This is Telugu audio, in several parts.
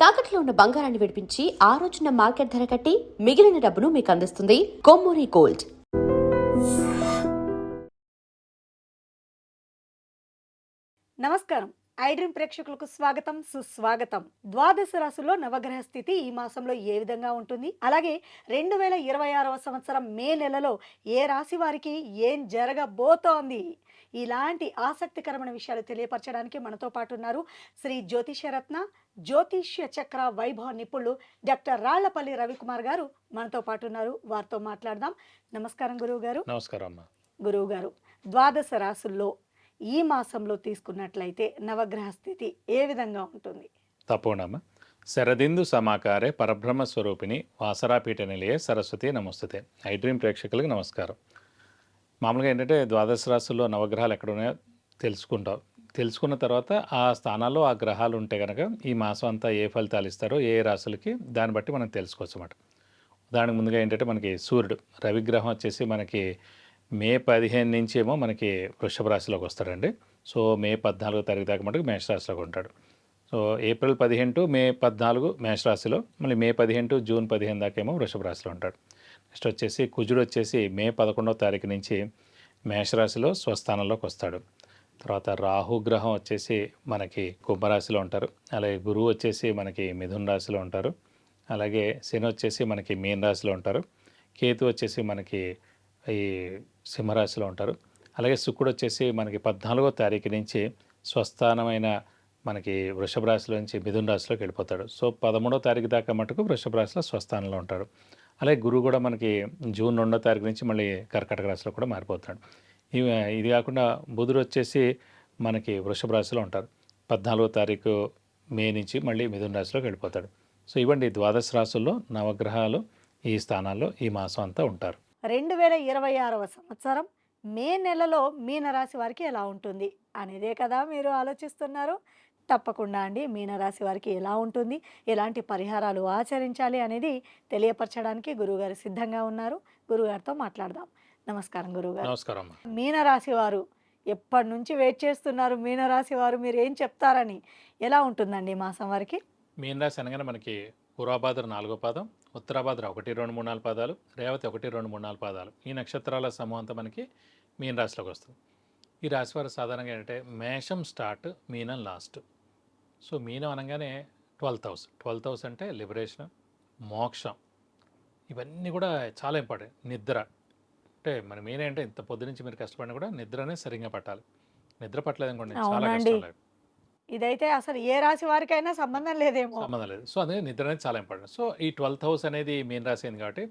తాకట్లో ఉన్న బంగారాన్ని విడిపించి ఆ రోజున మార్కెట్ ధర కట్టి మిగిలిన డబ్బును మీకు అందిస్తుంది కొమ్మూరి గోల్డ్. నమస్కారం. ఐడ్రీమ్ ప్రేక్షకులకు స్వాగతం, సుస్వాగతం. ద్వాదశ రాశుల్లో నవగ్రహ స్థితి ఈ మాసంలో ఏ విధంగా ఉంటుంది, అలాగే 2026వ సంవత్సరం మే నెలలో ఏ రాశి వారికి ఏం జరగబోతోంది, ఇలాంటి ఆసక్తికరమైన విషయాలు తెలియపరచడానికి మనతో పాటు ఉన్నారు శ్రీ జ్యోతిషరత్న జ్యోతిష్య చక్ర వైభవ నిపుణులు డాక్టర్ రాళ్లపల్లి రవికుమార్ గారు మనతో పాటు ఉన్నారు. వారితో మాట్లాడదాం. నమస్కారం గురువు గారు. నమస్కారం అమ్మా. గురువు గారు, ద్వాదశ రాశుల్లో ఈ మాసంలో తీసుకున్నట్లయితే నవగ్రహ స్థితి ఏ విధంగా ఉంటుంది? తప్పకుండా అమ్మా. శరదిందు సమాకారే పరబ్రహ్మ స్వరూపిణి వాసరాపీఠ నిలయే సరస్వతి నమస్తుతే. ఐడ్రీమ్ ప్రేక్షకులకు నమస్కారం. మామూలుగా ఏంటంటే ద్వాదశ రాశుల్లో నవగ్రహాలు ఎక్కడ ఉన్నాయో తెలుసుకుంటాం. తెలుసుకున్న తర్వాత ఆ స్థానాల్లో ఆ గ్రహాలు ఉంటే కనుక ఈ మాసం అంతా ఏ ఫలితాలు ఇస్తారో ఏ రాశులకి దాన్ని బట్టి మనం తెలుసుకోవచ్చు అన్నమాట. దానికి ముందుగా ఏంటంటే మనకి సూర్యుడు రవిగ్రహం వచ్చేసి మనకి మే 15 నుంచి ఏమో మనకి వృషభ రాశిలోకి వస్తాడండి. సో మే 14 తారీఖు దాకా మటుకు మేషరాశిలోకి ఉంటాడు. సో ఏప్రిల్ 15 టు మే 14 మేషరాశిలో, మళ్ళీ మే 15 టు జూన్ 15 దాకా ఏమో వృషభ రాశిలో ఉంటాడు. నెక్స్ట్ వచ్చేసి కుజుడు వచ్చేసి మే 11వ తారీఖు నుంచి మేషరాశిలో స్వస్థానంలోకి వస్తాడు. తర్వాత రాహుగ్రహం వచ్చేసి మనకి కుంభరాశిలో ఉంటారు. అలాగే గురువు వచ్చేసి మనకి మిథున రాశిలో ఉంటారు. అలాగే శని వచ్చేసి మనకి మీన రాశిలో ఉంటారు. కేతు వచ్చేసి మనకి ఈ సింహరాశిలో ఉంటారు. అలాగే శుక్రుడు వచ్చేసి మనకి 14వ తారీఖు నుంచి స్వస్థానమైన మనకి వృషభ రాశిలో నుంచి మిథున రాశిలోకి వెళ్ళిపోతాడు. సో 13వ తారీఖు దాకా మటుకు వృషభ రాశిలో స్వస్థానంలో ఉంటాడు. అలాగే గురువు కూడా మనకి జూన్ 2వ తారీఖు నుంచి మళ్ళీ కర్కాటక రాశిలో కూడా మారిపోతాడు. ఇది కాకుండా బుధుడు వచ్చేసి మనకి వృషభ రాశిలో ఉంటారు. 14వ తారీఖు మే నుంచి మళ్ళీ మిథున రాశిలోకి వెళ్ళిపోతాడు. సో ఇవ్వండి ద్వాదశ రాశుల్లో నవగ్రహాలు ఈ స్థానాల్లో ఈ మాసం అంతా ఉంటారు. 2026వ సంవత్సరం మే నెలలో మీనరాశి వారికి ఎలా ఉంటుంది అనేదే కదా మీరు ఆలోచిస్తున్నారు. తప్పకుండా అండి, మీనరాశి వారికి ఎలా ఉంటుంది, ఎలాంటి పరిహారాలు ఆచరించాలి అనేది తెలియపరచడానికి గురువుగారు సిద్ధంగా ఉన్నారు. గురువుగారితో మాట్లాడదాం. నమస్కారం గురువుగారు. నమస్కారం. మీనరాశి వారు ఎప్పటి నుంచి వెయిట్ చేస్తున్నారు, మీనరాశి వారు మీరు ఏం చెప్తారని. ఎలా ఉంటుందండి ఈ మాసం వారికి? మీన రాశి అనగానే మనకి పూర్వభాద్ర 4వ పాదం, ఉత్తరాభాద్ర 1, 2, 3, 4 పాదాలు, రేవతి 1, 2, 3, 4 పాదాలు, ఈ నక్షత్రాల సమూహం అంతా మనకి మీన రాశిలోకి వస్తుంది. ఈ రాశి వారు సాధారణంగా ఏంటంటే మేషం స్టార్ట్, మీనం లాస్ట్. సో మీనం అనగానే 12th హౌస్ అంటే లిబరేషన్, మోక్షం, ఇవన్నీ కూడా చాలా ఇంపార్టెంట్. నిద్ర అంటే మన మీన అంటే ఇంత పొద్దు నుంచి మీరు కష్టపడినా కూడా నిద్రనే సరిగ్గా పట్టాలి. నిద్ర పట్టలేదు అనుకోండి చాలా కష్టం లేదు. ఇదైతే అసలు ఏ రాశి వారికైనా సంబంధం లేదేమో. సంబంధం లేదు. సో అదే నిద్ర అనేది చాలా ఇంపార్టెంట్. సో ఈ 12th హౌస్ అనేది మీన రాశి అయింది కాబట్టి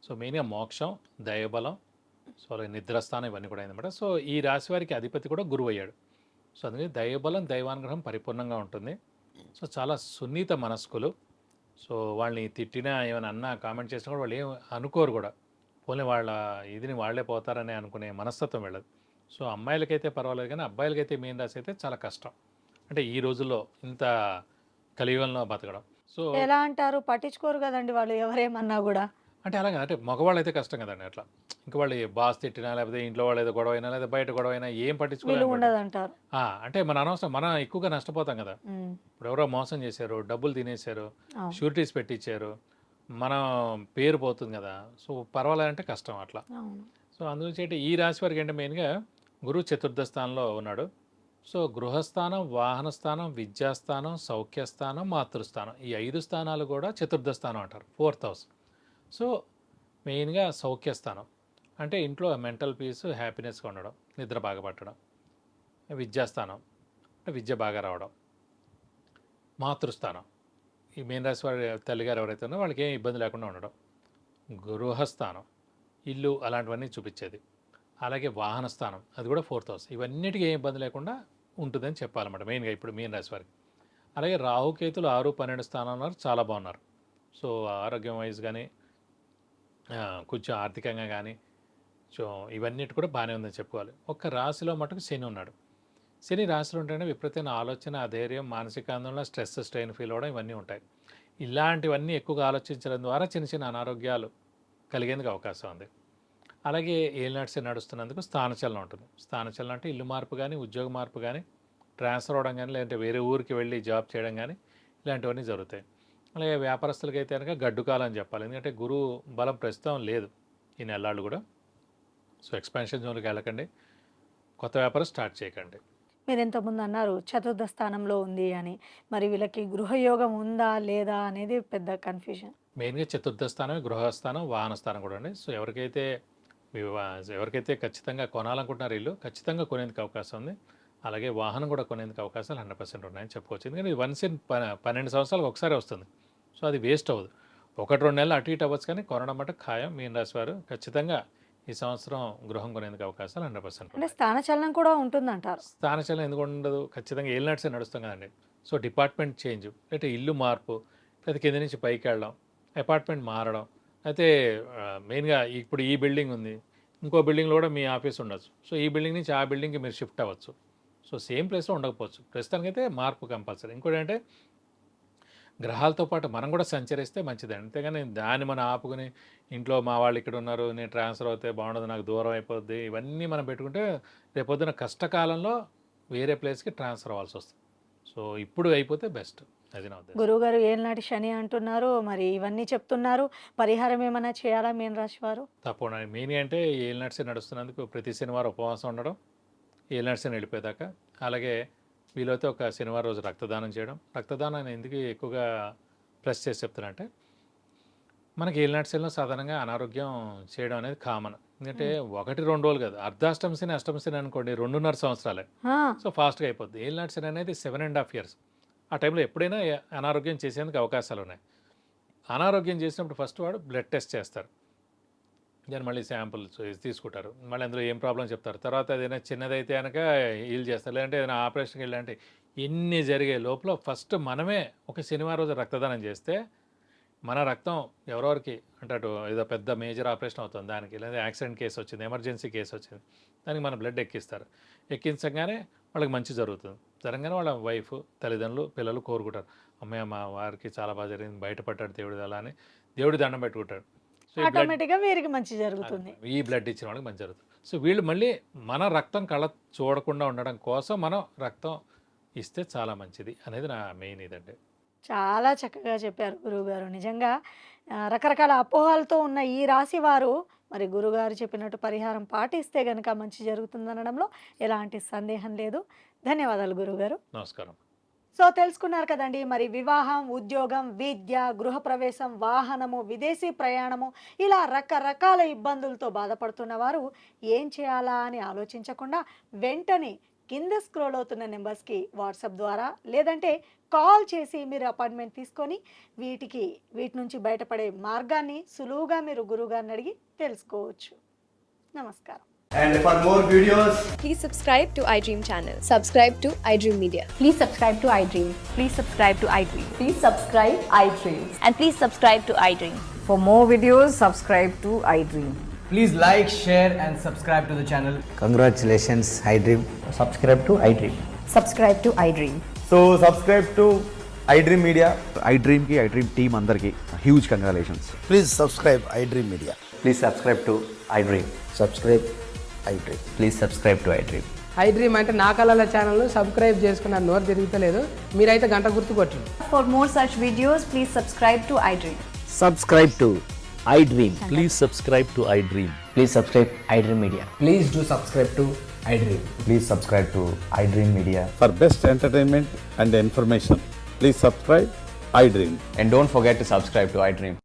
సో మెయిన్గా మోక్షం, దైవబలం, సో అలాగే నిద్రస్థానం ఇవన్నీ కూడా అయిందన్నమాట. సో ఈ రాశి వారికి అధిపతి కూడా గురువు అయ్యాడు. సో అందుకే దైవబలం, దైవానుగ్రహం పరిపూర్ణంగా ఉంటుంది. సో చాలా సున్నిత మనస్కులు. సో వాళ్ళని తిట్టినా ఏమైనా అన్నా కామెంట్ చేసినా కూడా వాళ్ళు ఏం అనుకోరు కూడా. పోనీ వాళ్ళ ఇదిని వాళ్ళే పోతారని అనుకునే మనస్తత్వం వెళ్ళదు. సో అమ్మాయిలకైతే పర్వాలేదు, కానీ అబ్బాయిలకైతే మీన రాశి అయితే చాలా కష్టం. అంటే ఈ రోజుల్లో ఇంత కలియుగంలో బతకడం. సో ఎలా అంటారు, పట్టించుకోరు కదండి వాళ్ళు ఎవరేమన్నా కూడా. అంటే అలాగే అంటే మగవాళ్ళు అయితే కష్టం కదండి. అట్లా ఇంకా వాళ్ళు బాస్ తిట్టినా, లేకపోతే ఇంట్లో వాళ్ళు ఏదో గొడవ అయినా, లేదా బయట గొడవ అయినా ఏం పట్టించుకోలేదు ఉండదంటారు. అంటే మన అనవసరం, మనం ఎక్కువగా నష్టపోతాం కదా. ఇప్పుడు ఎవరో మోసం చేశారు, డబ్బులు తినేశారు, షూరిటీస్ పెట్టించారు, మన పేరు పోతుంది కదా. సో పర్వాలేదంటే కష్టం అట్లా. సో అందుగురించి అంటే ఈ రాశి వారికి అంటే మెయిన్గా గురువు చతుర్థ స్థానంలో ఉన్నాడు. సో గృహస్థానం, వాహనస్థానం, విద్యాస్థానం, సౌఖ్యస్థానం, మాతృస్థానం, ఈ 5 స్థానాలు కూడా చతుర్థ స్థానం అంటారు, 4th హౌస్. సో మెయిన్గా సౌఖ్యస్థానం అంటే ఇంట్లో మెంటల్ పీస్, హ్యాపీనెస్గా ఉండడం, నిద్ర బాగా పట్టడం. విద్యాస్థానం అంటే విద్య బాగా రావడం. మాతృస్థానం ఈ మీన రాశి వారి తల్లిగారు ఎవరైతే ఉన్నారో వాళ్ళకి ఏం ఇబ్బంది లేకుండా ఉండడం. గృహస్థానం ఇల్లు అలాంటివన్నీ చూపించేది. అలాగే వాహన స్థానం అది కూడా 4th హౌస్. ఇవన్నిటికీ ఏం ఇబ్బంది లేకుండా ఉంటుందని చెప్పాలన్నమాట మెయిన్గా ఇప్పుడు మీన రాశి వారికి. అలాగే రాహుకేతులు 6, 12 స్థానంలో చాలా బాగున్నారు. సో ఆరోగ్యం వైజ్ కానీ కొంచెం ఆర్థికంగా కానీ సో ఇవన్నిటి కూడా బాగానే ఉందని చెప్పుకోవాలి. ఒక్క రాశిలో మటుకు శని ఉన్నాడు. శని రాశిలో ఉంటేనే విపరీతమైన ఆలోచన, అధైర్యం, మానసిక ఆందోళన, స్ట్రెస్, స్ట్రెయిన్ ఫీల్ అవ్వడం ఇవన్నీ ఉంటాయి. ఇలాంటివన్నీ ఎక్కువగా ఆలోచించడం ద్వారా చిన్న చిన్న అనారోగ్యాలు కలిగేందుకు అవకాశం ఉంది. అలాగే ఏలినాటి శని నడుస్తున్నందుకు స్థానచలనం ఉంటుంది. స్థానచలనం అంటే ఇల్లు మార్పు కానీ, ఉద్యోగ మార్పు కానీ, ట్రాన్స్ఫర్ అవ్వడం కానీ, లేదంటే వేరే ఊరికి వెళ్ళి జాబ్ చేయడం కానీ ఇలాంటివన్నీ జరుగుతాయి. అలాగే వ్యాపారస్తులకైతే కనుక గడ్డు కాలం అని చెప్పాలి. ఎందుకంటే గురువు బలం ప్రస్తుతం లేదు ఈ నెలలు కూడా. సో ఎక్స్పాన్షన్ జోన్కి వెళ్ళకండి, కొత్త వ్యాపారం స్టార్ట్ చేయకండి. మీరు ఇంతకుముందు అన్నారు చతుర్థ స్థానంలో ఉంది అని. మరి వీళ్ళకి గృహయోగం ఉందా లేదా అనేది పెద్ద కన్ఫ్యూజన్. మెయిన్గా చతుర్థ స్థానమే గృహస్థానం, వాహన స్థానం కూడా అండి. సో ఎవరికైతే ఖచ్చితంగా కొనాలనుకుంటున్నారో ఇల్లు ఖచ్చితంగా కొనేందుకు అవకాశం ఉంది. అలాగే వాహనం కూడా కొనేందుకు అవకాశాలు 100% ఉన్నాయని చెప్పుకోవచ్చు. ఎందుకంటే ఇది వన్స్ ఇన్ 12 సంవత్సరాలకు ఒకసారి వస్తుంది. సో అది వేస్ట్ అవ్వదు. 1-2 నెలలు అటు ఇటు అవ్వచ్చు, కానీ కొనడం అంటే ఖాయం. మీన రాశి వారు ఖచ్చితంగా ఈ సంవత్సరం గృహం కొనేందుకు అవకాశాలు 100% అంటే ఉన్నాయి. స్థానచలనం కూడా ఉంటుందంటారు. స్థానచలనం ఎందుకు ఉండదు? ఖచ్చితంగా ఏలినాట్సే నడుస్తాం కదండి. సో డిపార్ట్మెంట్ చేంజ్, లేకపోతే ఇల్లు మార్పు, లేకపోతే కింద నుంచి పైకి వెళ్ళడం, అపార్ట్మెంట్ మారడం, అయితే మెయిన్గా ఇప్పుడు ఈ బిల్డింగ్ ఉంది, ఇంకో బిల్డింగ్లో కూడా మీ ఆఫీస్ ఉండొచ్చు. సో ఈ బిల్డింగ్ నుంచి ఆ బిల్డింగ్కి మీరు షిఫ్ట్ అవ్వచ్చు. సో సేమ్ ప్లేస్లో ఉండకపోవచ్చు. ప్రస్తుతానికైతే మార్పు కంపల్సరీ. ఇంకోటి అంటే గ్రహాలతో పాటు మనం కూడా సంచరిస్తే మంచిది. అంతేగాని దాన్ని మనం ఆపుకుని ఇంట్లో మా వాళ్ళు ఇక్కడ ఉన్నారు, నేను ట్రాన్స్ఫర్ అవుతే బాగుండదు, నాకు దూరం అయిపోద్ది, ఇవన్నీ మనం పెట్టుకుంటే రేపొద్దున కష్టకాలంలో వేరే ప్లేస్కి ట్రాన్స్ఫర్ అవ్వాల్సి వస్తుంది. సో ఇప్పుడు అయిపోతే బెస్ట్. అది నా ఉద్దేశం. గురువుగారు ఏలినాటి శని అంటున్నారు, మరి ఇవన్నీ చెప్తున్నారు. పరిహారం ఏమైనా చేయాలా మీన రాశి వారు? తప్పకుండా మెయిన్ అంటే ఏలినాట్స్ నడుస్తున్నందుకు ప్రతి శనివారం ఉపవాసం ఉండడం, ఏలినాట్స్ వెళ్ళిపోయేదాకా. అలాగే వీలైతే ఒక శనివారం రోజు రక్తదానం చేయడం. రక్తదానాన్ని ఎందుకు ఎక్కువగా ప్రెస్ చేసి చెప్తున్నా అంటే, మనకి ఏలినాట్స్లో సాధారణంగా అనారోగ్యం చేయడం అనేది కామన్. ఎందుకంటే 1-2 రోజులు కాదు, అర్ధాష్టమ శని అష్టమ శని అనుకోండి 2.5 సంవత్సరాలే. సో ఫాస్ట్గా అయిపోద్ది. ఏలినాటి శని అనేది 7.5 years. ఆ టైంలో ఎప్పుడైనా అనారోగ్యం చేసేందుకు అవకాశాలు ఉన్నాయి. అనారోగ్యం చేసినప్పుడు ఫస్ట్ వాడు బ్లడ్ టెస్ట్ చేస్తారు, దాన్ని మళ్ళీ శాంపుల్స్ తీసుకుంటారు, మళ్ళీ అందులో ఏం ప్రాబ్లం చెప్తారు. తర్వాత ఏదైనా చిన్నదైతే కనుక హీల్ చేస్తారు, లేదంటే ఏదైనా ఆపరేషన్కి వెళ్ళాలంటే ఎన్ని జరిగే లోపల ఫస్ట్ మనమే ఒక శనివారం రోజు రక్తదానం చేస్తే మన రక్తం ఎవరెవరికి అంటే అటు ఏదో పెద్ద మేజర్ ఆపరేషన్ అవుతుంది దానికి, లేదా యాక్సిడెంట్ కేసు వచ్చింది, ఎమర్జెన్సీ కేసు వచ్చింది, దానికి మన బ్లడ్ ఎక్కిస్తారు. ఎక్కించగానే వాళ్ళకి మంచి జరుగుతుంది. జరగానే వాళ్ళ వైఫ్, తల్లిదండ్రులు, పిల్లలు కోరుకుంటారు, అమ్మయ్య మా వారికి చాలా బాగా జరిగింది, బయటపడ్డాడు దేవుడు అలా అని దేవుడి దండం పెట్టుకుంటాడు. సో ఈ బ్లడ్ ఆటోమేటిక్గా వీరికి మంచి జరుగుతుంది. ఈ బ్లడ్ ఇచ్చిన వాళ్ళకి మంచి జరుగుతుంది. సో వీళ్ళు మళ్ళీ మన రక్తం కళ్ళ చూడకుండా ఉండడం కోసం మనం రక్తం ఇస్తే చాలా మంచిది అనేది నా మెయిన్ ఇదండి. చాలా చక్కగా చెప్పారు గురువుగారు. నిజంగా రకరకాల అపోహలతో ఉన్న ఈ రాశి వారు మరి గురుగారు చెప్పినట్టు పరిహారం పాటిస్తే గనక మంచి జరుగుతుందనడంలో ఎలాంటి సందేహం లేదు. ధన్యవాదాలు గురువుగారు. నమస్కారం. సో తెలుసుకున్నారు కదండి, మరి వివాహం, ఉద్యోగం, విద్య, గృహప్రవేశం, వాహనము, విదేశీ ప్రయాణము, ఇలా రకరకాల ఇబ్బందులతో బాధపడుతున్న వారు ఏం చేయాలా అని ఆలోచించకుండా వెంటనే కింద స్క్రోల్ అవుతున్న నెంబర్స్కి వాట్సాప్ ద్వారా లేదంటే కాల్ చేసి మీరు అపాయింట్మెంట్ తీసుకొని వీటి నుంచి బయటపడే మార్గాన్ని సులువుగా మీరు గురువుగారిని అడిగి తెలుసుకోవచ్చు. నమస్కారం. And for more videos, Please subscribe to iDream channel. Subscribe to iDream Media. Please subscribe to iDream. Please subscribe to iDream. Please subscribe iDream. And please subscribe to iDream. For more videos, subscribe to iDream. please like, share and subscribe to the channel. Congratulations, iDream. Subscribe to iDream. Subscribe to iDream. So subscribe to iDream Media. iDream की iDream team अंदर की huge congratulations. Please subscribe iDream Media. Please subscribe to iDream. Subscribe iDream. Please subscribe to iDream. iDream అంటే నా కళల ఛానల్ను సబ్స్క్రైబ్ చేసుకున్న నోరు తిరుగుతలేదు, మీరైతే గంట గుర్తు కొట్టండి. For more such videos, please subscribe to iDream. Subscribe to iDream. Please subscribe to iDream. Please subscribe iDream Media. Please do subscribe to iDream. Please subscribe to iDream Media. For best entertainment and information, please subscribe iDream. And don't forget to subscribe to iDream.